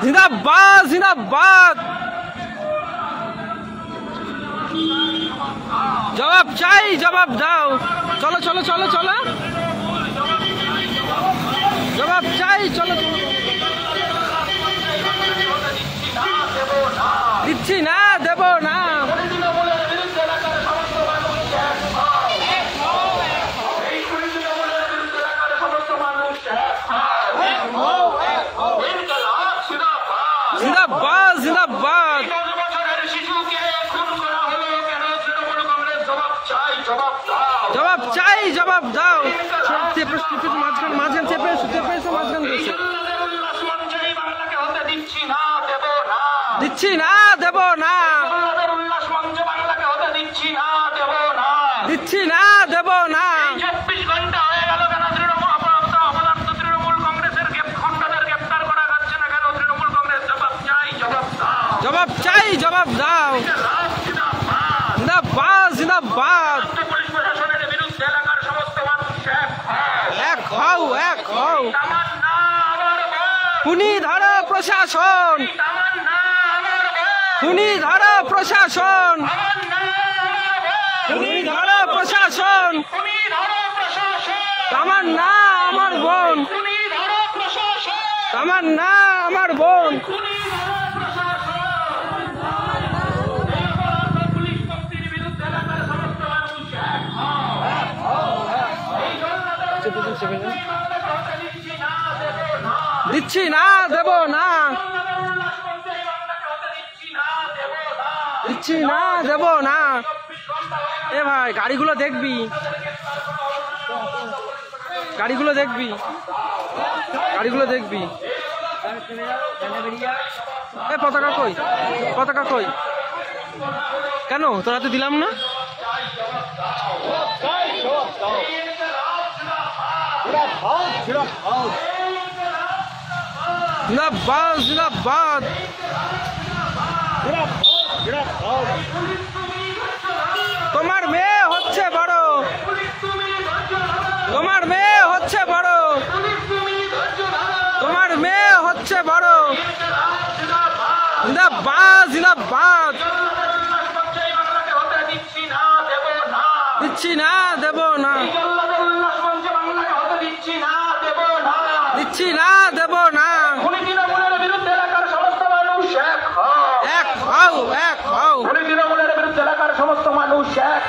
জিন্দাবাদ জিন্দাবাদ। জবাব চাই, জবাব দাও। চলো চলো চলো চলো, জবাব চাই, চলো। দিচ্ছি না, দেব না। জিন্দাবাদ জিন্দাবাদ। জবাব চাই, জবাব দাও। মাঝখান মাঝখান চেপে মাঝখান দিচ্ছে। দিচ্ছি না, দেব না। দিচ্ছি না, দেব না। 24 ঘন্টা হয়ে গেল কেন তৃণমূল কংগ্রেসের খণ্ডদের গ্রেপ্তার করা যাচ্ছে না কেন? তৃণমূল কংগ্রেস জবাব চাই, জবাব দাও। জবাব চাই, জবাব দাও। জিন্দাবাদ জিন্দাবাদ। পুলিশ প্রশাসনের বিরুদ্ধে এলাকার সমস্ত মানুষ এক হও, এক হও। খুনি ধরো প্রশাসন, খুনি ধরো প্রশাসন, খুনি ধরো প্রশাসন। আমার না আমার বোন, আমার না আমার বোন। দিচ্ছি না, দেব না। দিচ্ছি না, দেব না। এ ভাই গাড়িগুলো দেখবি, গাড়িগুলো দেখবি, গাড়িগুলো দেখবি। এ পতাকা কই, পতাকা কই? কেন তোরা তো দিলাম না? জিন্দাবাদ জিন্দাবাদ। তোমার মেয়ে হচ্ছে বড়, তোমার মেয়ে হচ্ছে বড়, তোমার মেয়ে হচ্ছে বড়। জিন্দাবাদ জিন্দাবাদ। দিচ্ছি না, দেব না। দিচ্ছি না, দেব না। এক হও, এক হও। তৃণমূলের বিরুদ্ধে এলাকার সমস্ত মানুষ এক